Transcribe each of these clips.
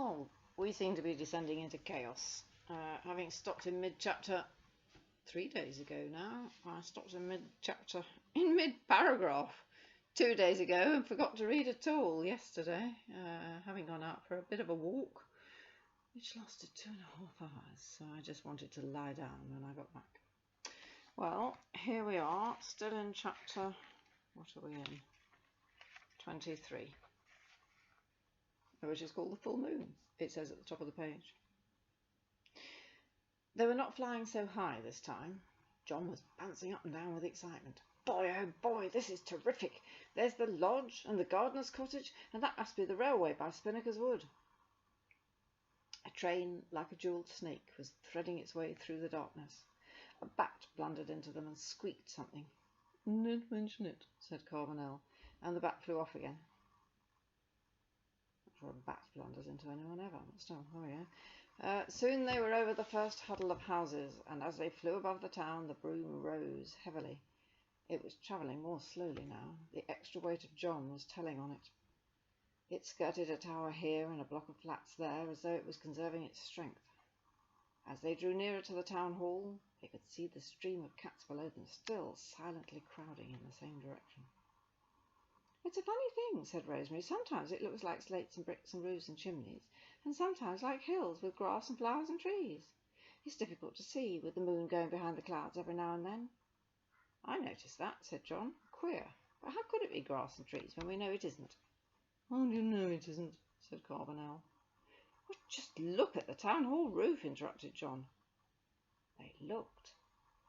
Oh, we seem to be descending into chaos. Having stopped in mid-chapter 3 days ago now. I stopped in mid-chapter, in mid-paragraph 2 days ago and forgot to read at all yesterday, having gone out for a bit of a walk, which lasted 2.5 hours, so I just wanted to lie down when I got back. Well, here we are, still in chapter, what are we in? 23, which is called The Full Moon, it says at the top of the page. They were not flying so high this time. John was bouncing up and down with excitement. Boy, oh boy, this is terrific. There's the lodge and the gardener's cottage, and that must be the railway by Spinnaker's Wood. A train, like a jewelled snake, was threading its way through the darkness. A bat blundered into them and squeaked something. "Don't mention it," said Carbonel, and the bat flew off again. Not sure a bat blunders into anyone ever, but still, oh yeah. Soon they were over the first huddle of houses, and as they flew above the town, the broom rose heavily. It was travelling more slowly now. The extra weight of John was telling on it. It skirted a tower here and a block of flats there, as though it was conserving its strength. As they drew nearer to the town hall, they could see the stream of cats below them, still silently crowding in the same direction. "It's a funny thing," said Rosemary. "Sometimes it looks like slates and bricks and roofs and chimneys, and sometimes like hills with grass and flowers and trees. It's difficult to see, with the moon going behind the clouds every now and then." "I noticed that," said John. "Queer. But how could it be grass and trees when we know it isn't?" "How do you know it isn't?" said Carbonel. "Well, just look at the town hall roof," interrupted John. They looked.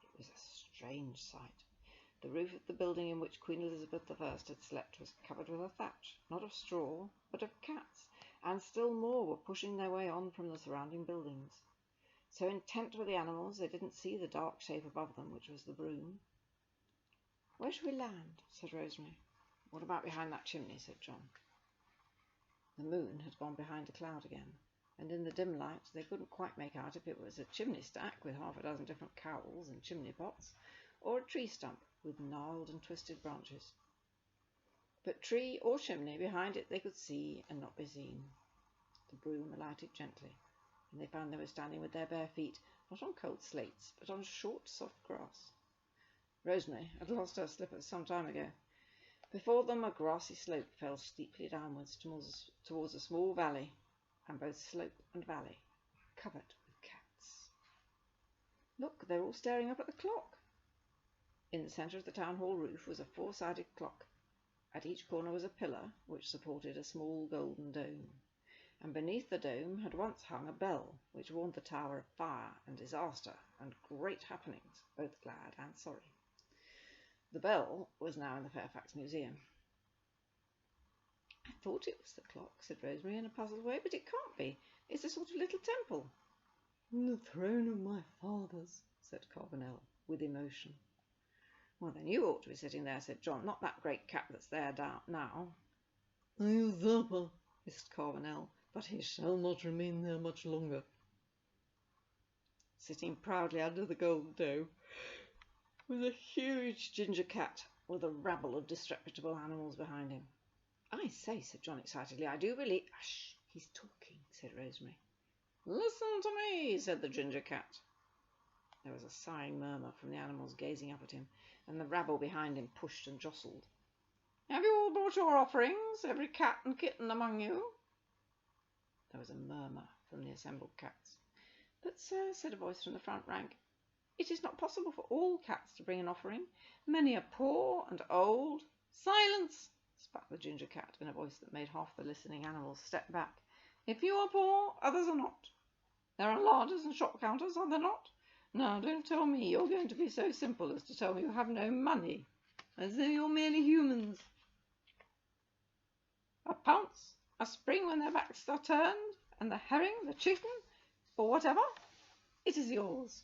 It was a strange sight. The roof of the building in which Queen Elizabeth I had slept was covered with a thatch, not of straw, but of cats, and still more were pushing their way on from the surrounding buildings. So intent were the animals, they didn't see the dark shape above them, which was the broom. "Where shall we land?" said Rosemary. "What about behind that chimney?" said John. The moon had gone behind a cloud again, and in the dim light they couldn't quite make out if it was a chimney stack with 6 different cowls and chimney pots, or a tree stump with gnarled and twisted branches. But tree or chimney, behind it they could see and not be seen. The broom alighted gently, and they found they were standing with their bare feet, not on cold slates, but on short, soft grass. Rosemary had lost her slippers some time ago. Before them a grassy slope fell steeply downwards towards a small valley, and both slope and valley covered with cats. "Look, they're all staring up at the clock." In the centre of the town hall roof was a 4-sided clock. At each corner was a pillar which supported a small golden dome, and beneath the dome had once hung a bell which warned the tower of fire and disaster and great happenings, both glad and sorry. The bell was now in the Fairfax Museum. "I thought it was the clock," said Rosemary in a puzzled way, "but it can't be. It's a sort of little temple." "The throne of my fathers," said Carbonel, with emotion. "Well, then you ought to be sitting there," said John, "not that great cat that's there down now." "A usurper," hissed Carbonel, "but he shall not remain there much longer." Sitting proudly under the gold dome was a huge ginger cat with a rabble of disreputable animals behind him. "I say," said John excitedly, "I do believe—" "Hush, he's talking," said Rosemary. "Listen to me," said the ginger cat. There was a sighing murmur from the animals gazing up at him, and the rabble behind him pushed and jostled. "Have you all brought your offerings, every cat and kitten among you?" There was a murmur from the assembled cats. "But, sir," said a voice from the front rank, "it is not possible for all cats to bring an offering. Many are poor and old." "Silence!" spat the ginger cat in a voice that made half the listening animals step back. "If you are poor, others are not. There are larders and shop counters, are there not? Now, don't tell me you're going to be so simple as to tell me you have no money, as though you're merely humans. A pounce, a spring when their backs are turned, and the herring, the chicken, or whatever, it is yours.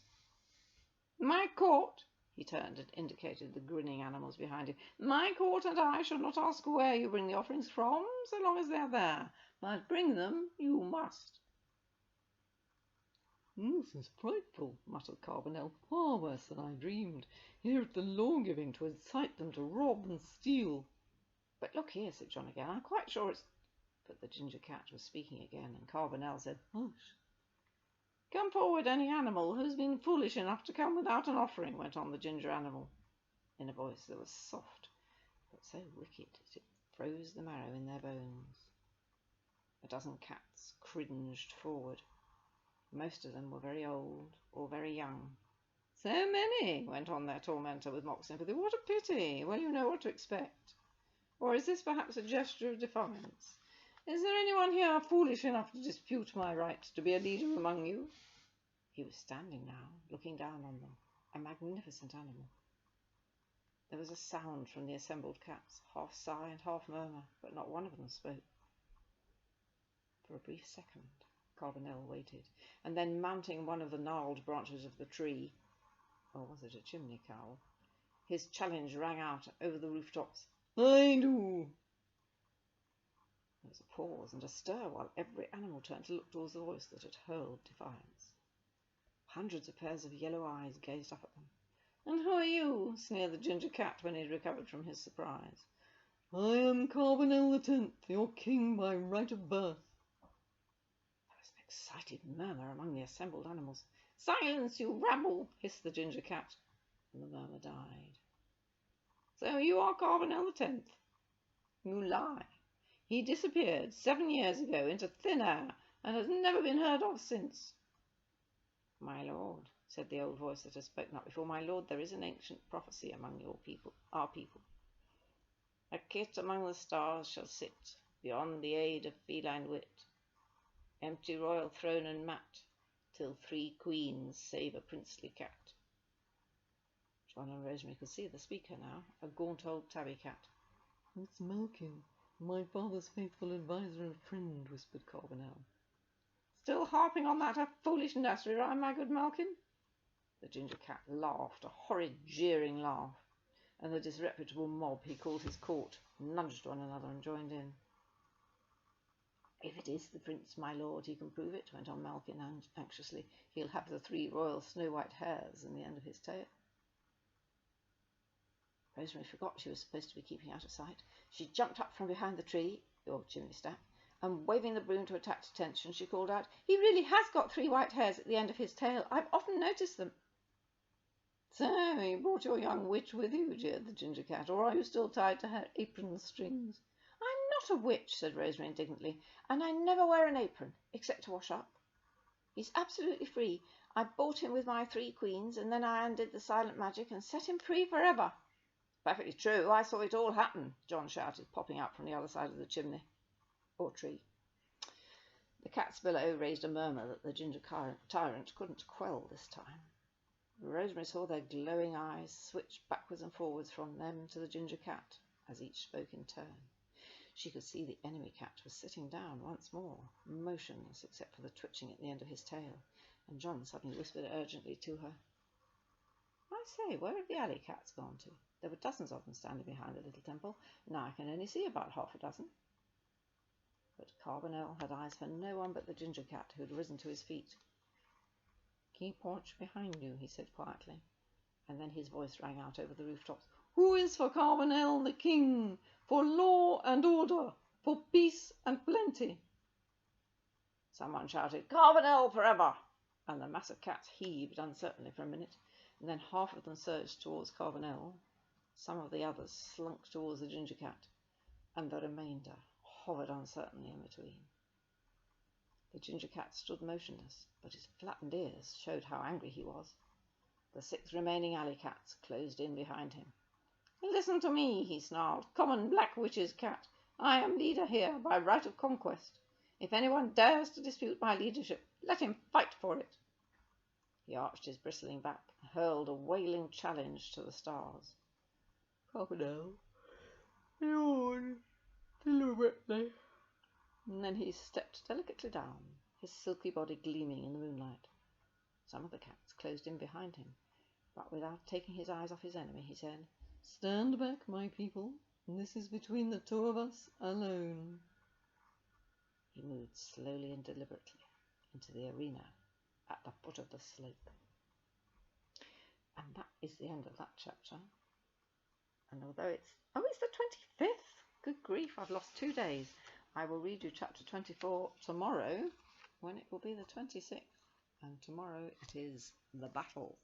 My court," he turned and indicated the grinning animals behind him, "my court and I shall not ask where you bring the offerings from, so long as they are there, but bring them you must." "This is frightful," muttered Carbonel, "far worse than I dreamed. Here at the law-giving to incite them to rob and steal." "But look here," said John again, "I'm quite sure it's—" But the ginger cat was speaking again, and Carbonel said, "Hush." "Come forward, any animal who's been foolish enough to come without an offering," went on the ginger animal, in a voice that was soft, but so wicked that it froze the marrow in their bones. A dozen cats cringed forward. Most of them were very old or very young. "So many," went on their tormentor with mock sympathy. "What a pity! Well, you know what to expect. Or is this perhaps a gesture of defiance? Is there anyone here foolish enough to dispute my right to be a leader among you?" He was standing now, looking down on them, a magnificent animal. There was a sound from the assembled cats, half sigh and half murmur, but not one of them spoke. For a brief second, Carbonel waited, and then mounting one of the gnarled branches of the tree, or was it a chimney cowl, his challenge rang out over the rooftops. "I do!" There was a pause and a stir while every animal turned to look towards the voice that had hurled defiance. Hundreds of pairs of yellow eyes gazed up at them. "And who are you?" sneered the ginger cat when he had recovered from his surprise. "I am Carbonel-24, your king by right of birth." There was an excited murmur among the assembled animals. "Silence, you rabble!" hissed the ginger cat, and the murmur died. "So you are Carbonel-10? You lie. He disappeared 7 years ago into thin air, and has never been heard of since." "My lord," said the old voice that had spoken up before, "my lord, there is an ancient prophecy among your people, our people. A kit among the stars shall sit, beyond the aid of feline wit, empty royal throne and mat, till 3 queens save a princely cat." John and Rosemary could see the speaker now, a gaunt old tabby cat. "It's Malkin, my father's faithful adviser and friend," whispered Carbonel. "Still harping on that foolish nursery rhyme, my good Malkin?" The ginger cat laughed, a horrid jeering laugh, and the disreputable mob he called his court nudged one another and joined in. "If it is the prince, my lord, he can prove it," went on Malkin anxiously. "He'll have the 3 royal snow-white hairs in the end of his tail." Rosemary forgot she was supposed to be keeping out of sight. She jumped up from behind the tree, the old chimney stack, and waving the broom to attract attention, she called out, "He really has got 3 white hairs at the end of his tail. I've often noticed them." "So you brought your young witch with you," jeered the ginger cat, "or are you still tied to her apron strings?" "I'm not a witch," said Rosemary indignantly, "and I never wear an apron, except to wash up. He's absolutely free. I bought him with my 3 queens, and then I undid the silent magic and set him free forever." "Perfectly true. I saw it all happen," John shouted, popping out from the other side of the chimney, or tree. The cats below raised a murmur that the ginger tyrant couldn't quell this time. Rosemary saw their glowing eyes switch backwards and forwards from them to the ginger cat, as each spoke in turn. She could see the enemy cat was sitting down once more, motionless except for the twitching at the end of his tail, and John suddenly whispered urgently to her, "I say, where have the alley cats gone to? There were dozens of them standing behind the little temple. Now I can only see about half a dozen." But Carbonel had eyes for no one but the ginger cat, who had risen to his feet. "Keep watch behind you," he said quietly, and then his voice rang out over the rooftops. "Who is for Carbonel the king? For law and order, for peace and plenty?" Someone shouted, "Carbonel forever!" and the mass of cats heaved uncertainly for a minute, and then half of them surged towards Carbonel, some of the others slunk towards the ginger cat, and the remainder hovered uncertainly in between. The ginger cat stood motionless, but his flattened ears showed how angry he was. The 6 remaining alley cats closed in behind him. "Listen to me," he snarled. "Common black witch's cat. I am leader here by right of conquest. If anyone dares to dispute my leadership, let him fight for it." He arched his bristling back and hurled a wailing challenge to the stars. "Carbonel, yawned deliberately." And then he stepped delicately down, his silky body gleaming in the moonlight. Some of the cats closed in behind him, but without taking his eyes off his enemy, he said, "Stand back, my people. This is between the 2 of us alone." He moved slowly and deliberately into the arena at the foot of the slope. And that is the end of that chapter. And although it's the 25th. Good grief, I've lost 2 days. I will read you chapter 24 tomorrow, when it will be the 26th. And tomorrow it is the battle.